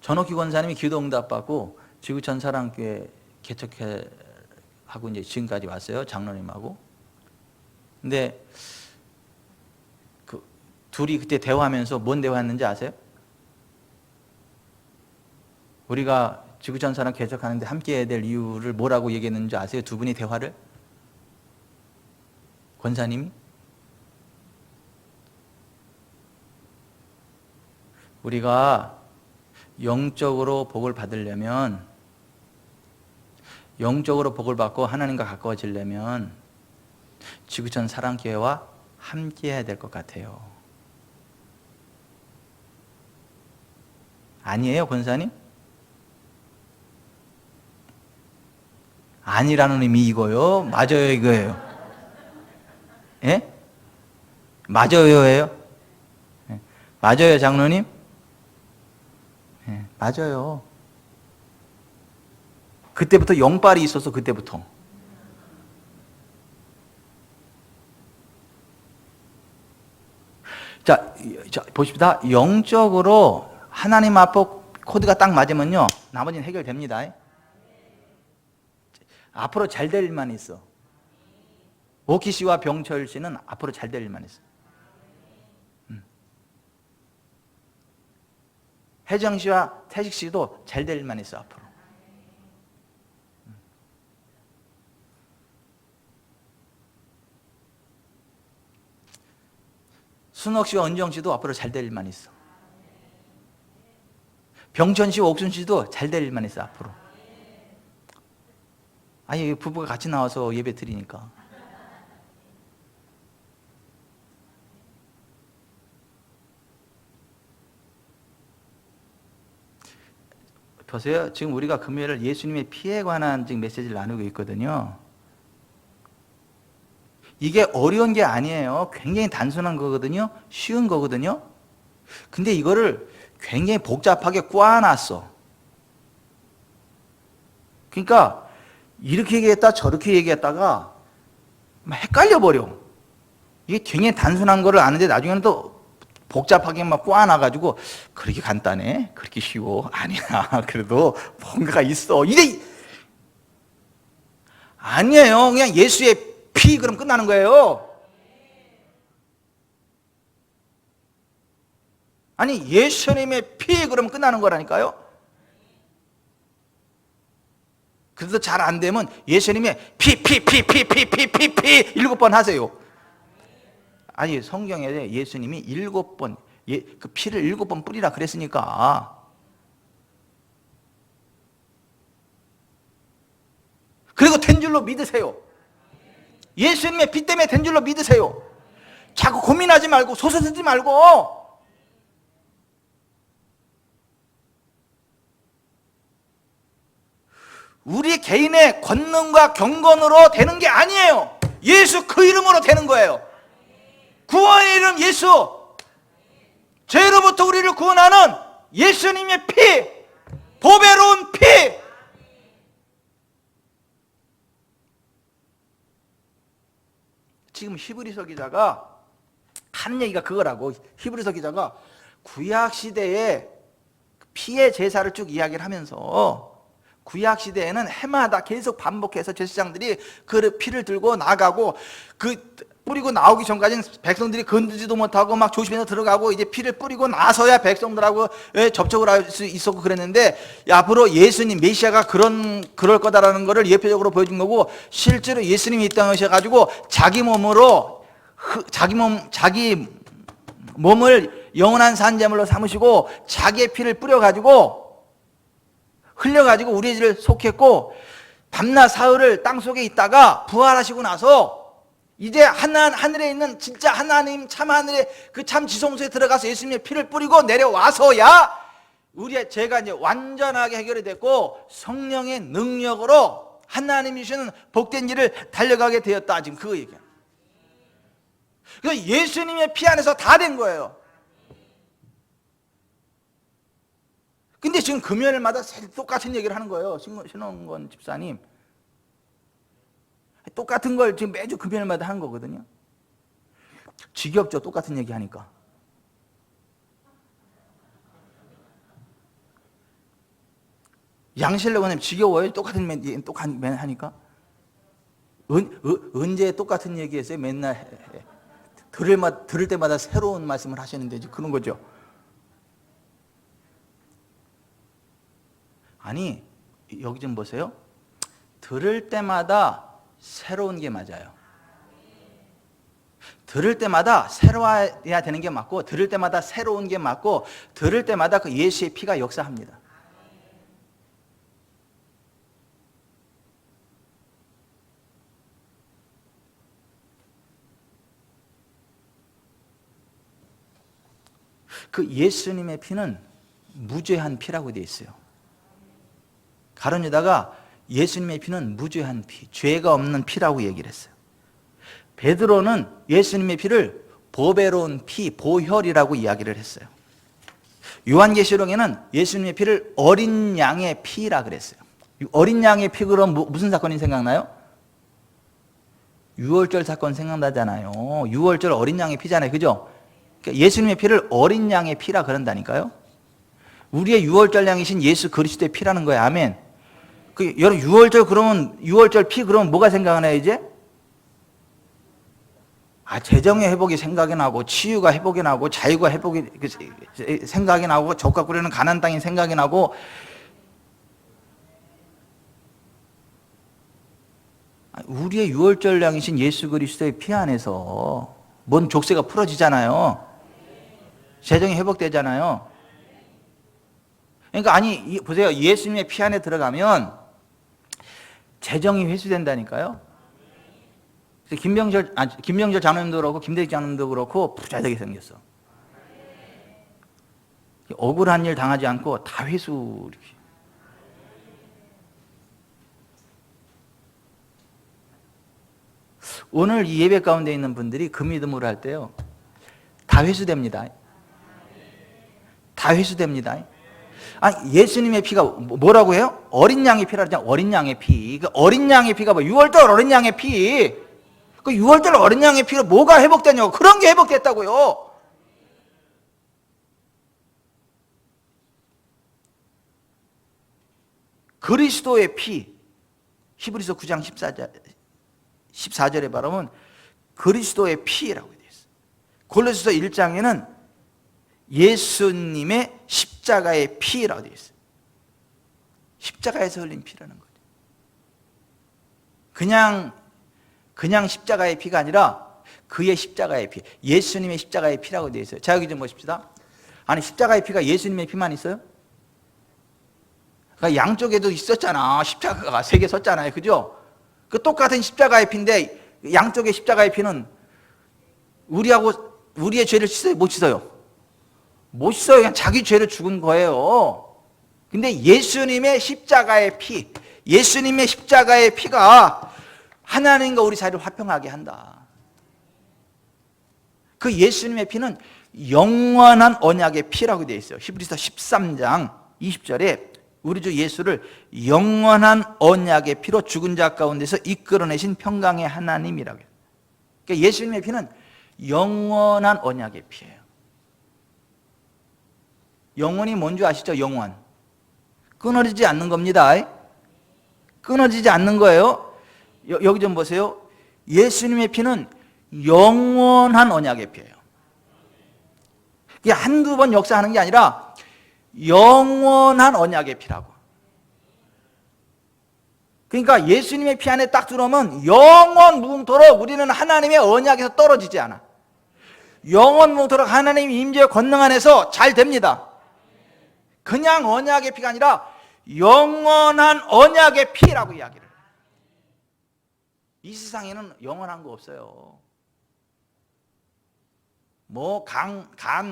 A: 전옥기 권사님이 기도 응답받고 지구촌 사랑교회 개척하고 이제 지금까지 왔어요. 장로님하고. 근데 둘이 그때 대화하면서 뭔 대화했는지 아세요? 우리가 지구촌 사랑 개척하는데 함께 해야 될 이유를 뭐라고 얘기했는지 아세요? 두 분이 대화를? 권사님이? 우리가 영적으로 복을 받으려면 영적으로 복을 받고 하나님과 가까워지려면 지구촌 사랑교회와 함께 해야 될 것 같아요. 아니에요, 권사님? 아니라는 의미 이거요? 맞아요, 이거예요. 예? 맞아요예요? 예. 맞아요, 장로님? 예, 맞아요. 그때부터 영빨이 있어서 그때부터. 자, 보십시다. 영적으로 하나님 앞에 코드가 딱 맞으면요 나머지는 해결됩니다. 앞으로 잘 될 일만 있어. 오키 씨와 병철 씨는 앞으로 잘 될 일만 있어. 혜정 씨와 태식 씨도 잘 될 일만 있어 앞으로. 순옥 씨와 은정 씨도 앞으로 잘 될 일만 있어. 병천 씨와 옥순 씨도 잘 될 일만 있어 앞으로. 아니 부부가 같이 나와서 예배 드리니까. 보세요. 지금 우리가 금요일 예수님의 피에 관한 지금 메시지를 나누고 있거든요. 이게 어려운 게 아니에요. 굉장히 단순한 거거든요. 쉬운 거거든요. 근데 이거를 굉장히 복잡하게 꼬아놨어. 그러니까 이렇게 얘기했다 저렇게 얘기했다가 막 헷갈려 버려. 이게 굉장히 단순한 거를 아는데 나중에는 또 복잡하게 막 꼬아놔가지고 그렇게 간단해? 그렇게 쉬워? 아니야. 그래도 뭔가가 있어. 이래 아니에요. 그냥 예수의 피 그럼 끝나는 거예요. 아니 예수님의 피 그러면 끝나는 거라니까요. 그래도 잘 안 되면 예수님의 피 7번 하세요. 아니 성경에 예수님이 7번 그 피를 7번 뿌리라 그랬으니까. 그리고 된 줄로 믿으세요. 예수님의 피 때문에 된 줄로 믿으세요. 자꾸 고민하지 말고 소설쓰지 말고. 우리 개인의 권능과 경건으로 되는 게 아니에요. 예수 그 이름으로 되는 거예요. 구원의 이름 예수. 죄로부터 우리를 구원하는 예수님의 피, 보배로운 피. 지금 히브리서 기자가 하는 얘기가 그거라고. 히브리서 기자가 구약 시대에 피의 제사를 쭉 이야기를 하면서 구약 시대에는 해마다 계속 반복해서 제사장들이 그 피를 들고 나가고 그 뿌리고 나오기 전까지는 백성들이 건드지도 못하고 막 조심해서 들어가고 이제 피를 뿌리고 나서야 백성들하고 접촉을 할 수 있었고 그랬는데 앞으로 예수님 메시아가 그럴 거다라는 것을 예표적으로 보여준 거고 실제로 예수님이 이 땅에 오셔가지고 자기 몸을 영원한 산제물로 삼으시고 자기의 피를 뿌려가지고 흘려가지고 우리의 죄를 속했고 밤낮 사흘을 땅속에 있다가 부활하시고 나서 이제 하늘에 있는 진짜 하나님 참 하늘에 그 참 지성소에 들어가서 예수님의 피를 뿌리고 내려와서야 우리의 죄가 이제 완전하게 해결이 됐고 성령의 능력으로 하나님이 주시는 복된 길을 달려가게 되었다. 지금 그거 얘기야. 그래서 예수님의 피 안에서 다 된 거예요. 근데 지금 금요일마다 똑같은 얘기를 하는 거예요. 신원권 집사님. 똑같은 걸 지금 매주 금요일마다 하는 거거든요. 지겹죠? 똑같은 얘기 하니까. 양실로님 지겨워요? 똑같은 맨 하니까? 언제 똑같은 얘기 했어요? 맨날 들을 때마다 새로운 말씀을 하시는데 그런 거죠. 아니 여기 좀 보세요. 들을 때마다 새로운 게 맞아요. 들을 때마다 새로워야 되는 게 맞고 들을 때마다 새로운 게 맞고 들을 때마다 그 예수의 피가 역사합니다. 그 예수님의 피는 무죄한 피라고 되어 있어요. 가론유다가 예수님의 피는 무죄한 피, 죄가 없는 피라고 얘기를 했어요. 베드로는 예수님의 피를 보배로운 피, 보혈이라고 이야기를 했어요. 요한계시록에는 예수님의 피를 어린 양의 피라 그랬어요. 어린 양의 피 그럼 무슨 사건이 생각나요? 유월절 사건 생각나잖아요. 유월절 어린 양의 피잖아요. 그죠? 그러니까 예수님의 피를 어린 양의 피라 그런다니까요. 우리의 유월절 양이신 예수 그리스도의 피라는 거예요. 아멘. 여러분 유월절 그러면 유월절 피 그러면 뭐가 생각나요 이제? 재정의 회복이 생각이 나고 치유가 회복이 나고 자유가 회복이 생각이 나고 적과 꿀이는 가나안 땅이 생각이 나고 우리의 유월절 양이신 예수 그리스도의 피 안에서 뭔 족쇄가 풀어지잖아요. 재정이 회복되잖아요. 그러니까 보세요. 예수님의 피 안에 들어가면 재정이 회수된다니까요. 그래서 김명절 장로님도 그렇고 김대식 장로님도 그렇고 부자 되게 생겼어. 억울한 일 당하지 않고 다 회수. 이렇게. 오늘 이 예배 가운데 있는 분들이 금이듬으로 할 때요, 다 회수됩니다. 다 회수됩니다. 예수님의 피가 뭐라고 해요? 어린 양의 피라 그러잖아요. 어린 양의 피. 그 어린 양의 피가 뭐 6월달 어린 양의 피. 그 6월달 어린 양의 피로 뭐가 회복되냐고. 그런 게 회복됐다고요. 그리스도의 피. 히브리서 9장 14절에 말하면 그리스도의 피라고 되어 있어요. 골로새서 1장에는 예수님의 십자가의 피라고 되어 있어요. 십자가에서 흘린 피라는 거죠. 그냥 십자가의 피가 아니라 그의 십자가의 피, 예수님의 십자가의 피라고 되어 있어요. 자, 여기 좀 보십시다. 아니, 십자가의 피가 예수님의 피만 있어요? 그러니까 양쪽에도 있었잖아. 십자가가 3개 섰잖아요. 그죠? 그 똑같은 십자가의 피인데 양쪽의 십자가의 피는 우리의 죄를 씻어요? 못 씻어요? 못 씻어요. 그냥 자기 죄를 죽은 거예요. 근데 예수님의 십자가의 피, 예수님의 십자가의 피가 하나님과 우리 사이를 화평하게 한다. 그 예수님의 피는 영원한 언약의 피라고 되어 있어요. 히브리서 13장 20절에 우리 주 예수를 영원한 언약의 피로 죽은 자 가운데서 이끌어내신 평강의 하나님이라고 해요. 그러니까 예수님의 피는 영원한 언약의 피예요. 영원이 뭔지 아시죠? 영원. 끊어지지 않는 겁니다. 끊어지지 않는 거예요. 여기 좀 보세요. 예수님의 피는 영원한 언약의 피예요. 이게 한두 번 역사하는 게 아니라 영원한 언약의 피라고. 그러니까 예수님의 피 안에 딱 들어오면 영원 무궁토록 우리는 하나님의 언약에서 떨어지지 않아. 영원 무궁토록 하나님의 임재의 권능 안에서 잘 됩니다. 그냥 언약의 피가 아니라 영원한 언약의 피라고 이야기를 해요. 이 세상에는 영원한 거 없어요. 뭐 간,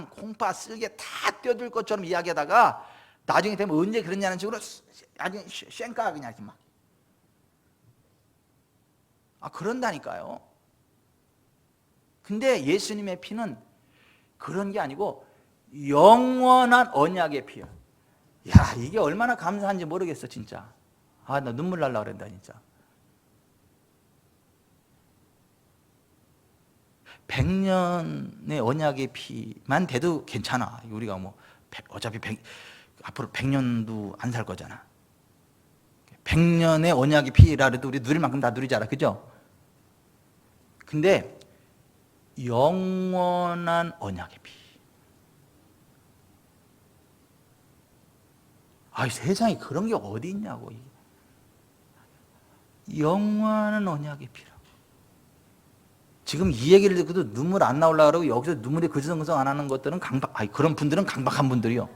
A: 콩팥, 쓸개 다 떼어줄 것처럼 이야기하다가 나중에 되면 언제 그랬냐는 식으로 아주 쉔까 그냥 이렇게 막. 그런다니까요. 근데 예수님의 피는 그런 게 아니고 영원한 언약의 피야. 야, 이게 얼마나 감사한지 모르겠어, 진짜. 나 눈물 날라 그런다, 진짜. 100년의 언약의 피만 돼도 괜찮아. 우리가 뭐 어차피 앞으로 100년도 안 살 거잖아. 100년의 언약의 피라 해도 우리 누릴 만큼 다 누리잖아. 그죠? 근데 영원한 언약의 피. 세상에 그런 게 어디 있냐고. 영원한 언약의 피라고. 지금 이 얘기를 듣고도 눈물 안 나오려고 그러고 여기서 눈물이 그성그성 안 하는 것들은 그런 분들은 강박한 분들이요.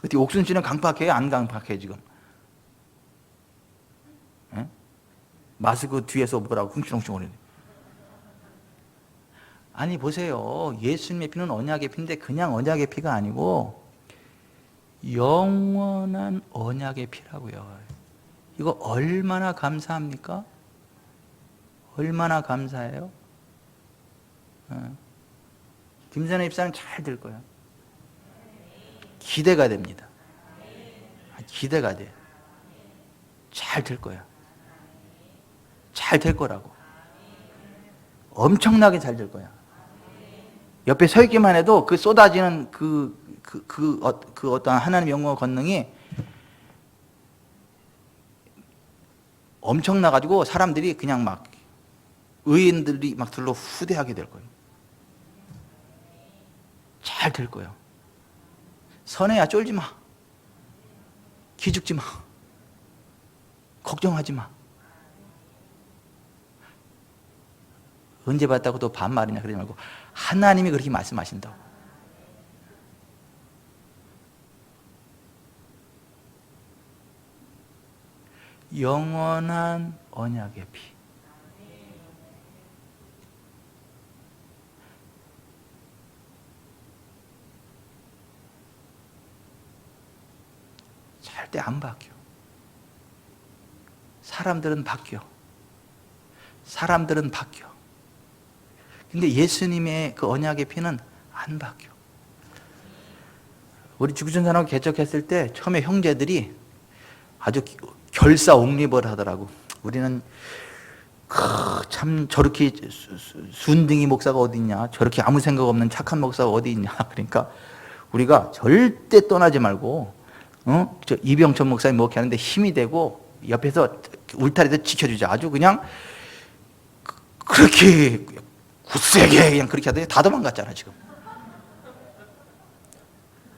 A: 어떻게 옥순 씨는 강박해요? 안 강박해 지금? 에? 마스크 뒤에서 뭐라고 쿵충쿵충거리네. 아니 보세요. 예수님의 피는 언약의 피인데 그냥 언약의 피가 아니고 영원한 언약의 피라고요. 이거 얼마나 감사합니까? 얼마나 감사해요? 김선혜 입사는 잘 될 거야. 기대가 됩니다. 기대가 돼. 잘 될 거야. 잘 될 거라고. 엄청나게 잘 될 거야. 옆에 서 있기만 해도 그 쏟아지는 그 어떤 하나님의 영광과 권능이 엄청나가지고 사람들이 그냥 막 의인들이 막 들러 후대하게 될 거예요. 잘 될 거예요. 선혜야 쫄지 마. 기죽지 마. 걱정하지 마. 언제 봤다고 또 반말이냐 그러지 말고 하나님이 그렇게 말씀하신다고. 영원한 언약의 피. 절대 안 바뀌어. 사람들은 바뀌어. 사람들은 바뀌어. 근데 예수님의 그 언약의 피는 안 바뀌어. 우리 지구촌산하고 개척했을 때 처음에 형제들이 아주 결사옥립을 하더라고. 우리는 참 저렇게 순둥이 목사가 어디 있냐, 저렇게 아무 생각 없는 착한 목사가 어디 있냐. 그러니까 우리가 절대 떠나지 말고 저 이병천 목사님 목회하는데 힘이 되고 옆에서 울타리에서 지켜주자. 아주 그냥 그렇게 굳세게 그냥 그렇게 하더니 다 도망갔잖아 지금.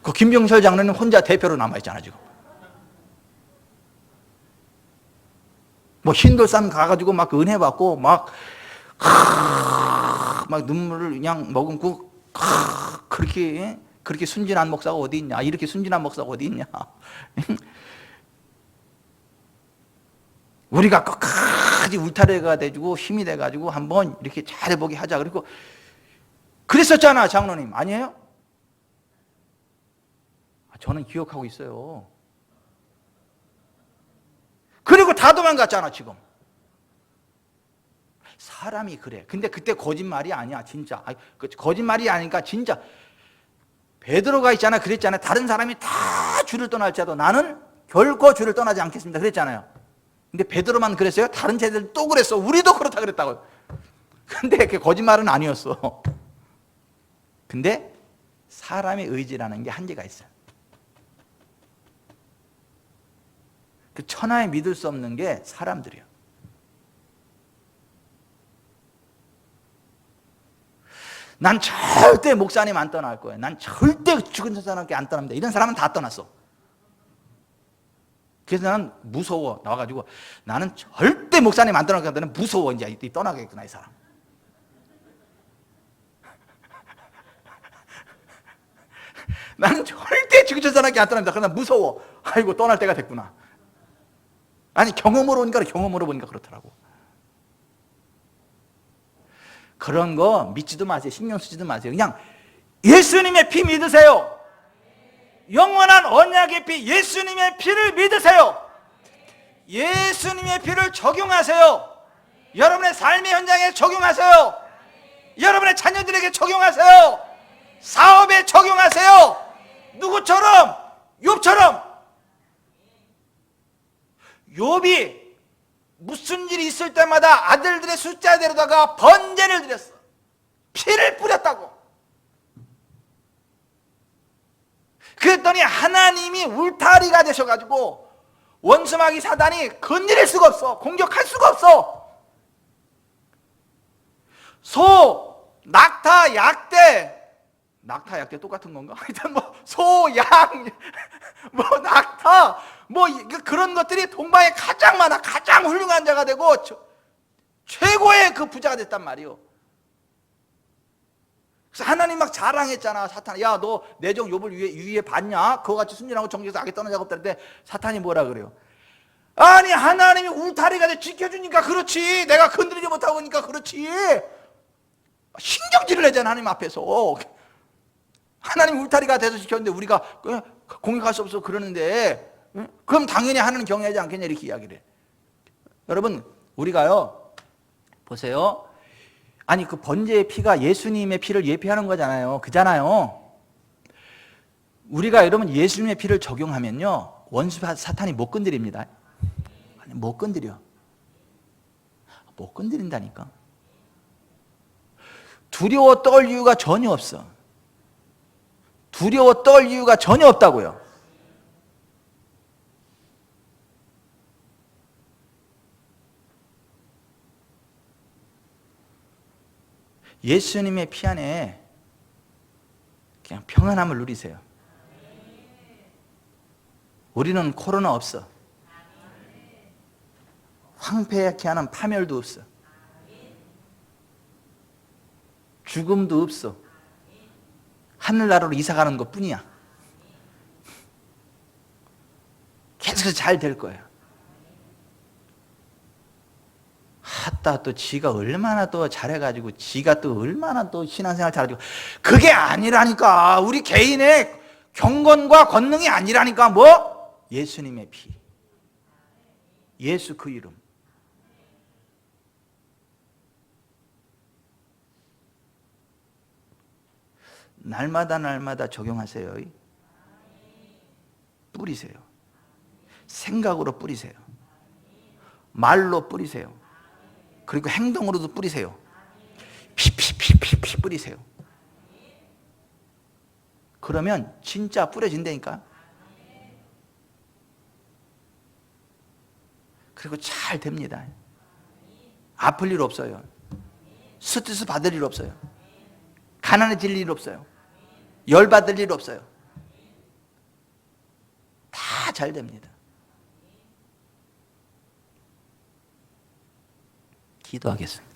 A: 그 김병철 장로는 혼자 대표로 남아있잖아 지금. 뭐 흰돌산 가가지고 막 은혜 받고 막 눈물을 그냥 머금고 그렇게 순진한 목사가 어디 있냐, 이렇게 순진한 목사가 어디 있냐. 우리가 끝까지 울타리가 돼주고 힘이 돼가지고 한번 이렇게 잘해보게 하자. 그리고 그랬었잖아 장로님, 아니에요? 저는 기억하고 있어요. 그리고 다 도망갔잖아 지금. 사람이 그래. 근데 그때 거짓말이 아니야 진짜. 거짓말이 아니니까 진짜. 베드로가 있잖아, 그랬잖아요. 다른 사람이 다 주를 떠날지라도 나는 결코 주를 떠나지 않겠습니다 그랬잖아요. 근데 베드로만 그랬어요? 다른 제자들 또 그랬어. 우리도 그렇다 그랬다고. 근데 그게 거짓말은 아니었어. 근데 사람의 의지라는 게 한계가 있어요. 그 천하에 믿을 수 없는 게 사람들이에요. 난 절대 목사님 안 떠날 거예요. 난 절대 죽은 사람께 안 떠납니다. 이런 사람은 다 떠났어. 그래서 나는 무서워. 나와가지고 나는 절대 목사님 안 떠날 거야. 나는 무서워. 이제 떠나겠구나 이 사람. 나는 절대 죽은 사람께 안 떠납니다. 그러나 무서워. 아이고 떠날 때가 됐구나. 아니 경험으로 오니까 경험으로 보니까 그렇더라고. 그런 거 믿지도 마세요. 신경 쓰지도 마세요. 그냥 예수님의 피 믿으세요. 영원한 언약의 피, 예수님의 피를 믿으세요. 예수님의 피를 적용하세요. 여러분의 삶의 현장에 적용하세요. 여러분의 자녀들에게 적용하세요. 사업에 적용하세요. 누구처럼? 욥처럼. 욥이 무슨 일이 있을 때마다 아들들의 숫자대로다가 번제를 드렸어. 피를 뿌렸다고. 그랬더니 하나님이 울타리가 되셔가지고 원수마귀 사단이 건드릴 수가 없어. 공격할 수가 없어. 소, 낙타, 약대. 낙타, 약대 똑같은 건가? 하여튼 뭐 소, 양, 뭐 낙타, 뭐 그런 것들이 동방에 가장 많아. 가장 훌륭한 자가 되고 최고의 그 부자가 됐단 말이에요. 그래서 하나님 막 자랑했잖아. 사탄, 야 너 내 종 욥을 위에 봤냐? 그거 같이 순진하고 정직해서 악에 떠난 자가 없다는데 사탄이 뭐라 그래요? 아니 하나님이 울타리가 돼 지켜주니까 그렇지. 내가 건드리지 못하고 오니까 그렇지. 신경질을 내잖아 하나님 앞에서. 하나님 울타리가 돼서 지켰는데 우리가 공격할 수 없어 그러는데 그럼 당연히 하나님 경외하지 않겠냐 이렇게 이야기를 해. 여러분 우리가요 보세요. 아니 그 번제의 피가 예수님의 피를 예표하는 거잖아요. 그잖아요. 우리가 여러분 예수님의 피를 적용하면요 원수 사탄이 못 건드립니다. 아니, 못 건드려. 못 건드린다니까. 두려워 떨 이유가 전혀 없어. 두려워 떨 이유가 전혀 없다고요. 예수님의 피 안에 그냥 평안함을 누리세요. 우리는 코로나 없어. 황폐하게 하는 파멸도 없어. 죽음도 없어. 하늘나라로 이사가는 것 뿐이야. 계속해서 잘 될 거야. 하다 또 지가 얼마나 또 잘해가지고 지가 또 얼마나 또 신앙생활 잘해가지고 그게 아니라니까. 우리 개인의 경건과 권능이 아니라니까. 뭐? 예수님의 피, 예수 그 이름. 날마다 적용하세요. 뿌리세요. 생각으로 뿌리세요. 말로 뿌리세요. 그리고 행동으로도 뿌리세요. 피피피피피 뿌리세요. 그러면 진짜 뿌려진다니까. 그리고 잘 됩니다. 아플 일 없어요. 스트레스 받을 일 없어요. 가난해질 일 없어요. 열받을 일 없어요. 다 잘 됩니다. 기도하겠습니다.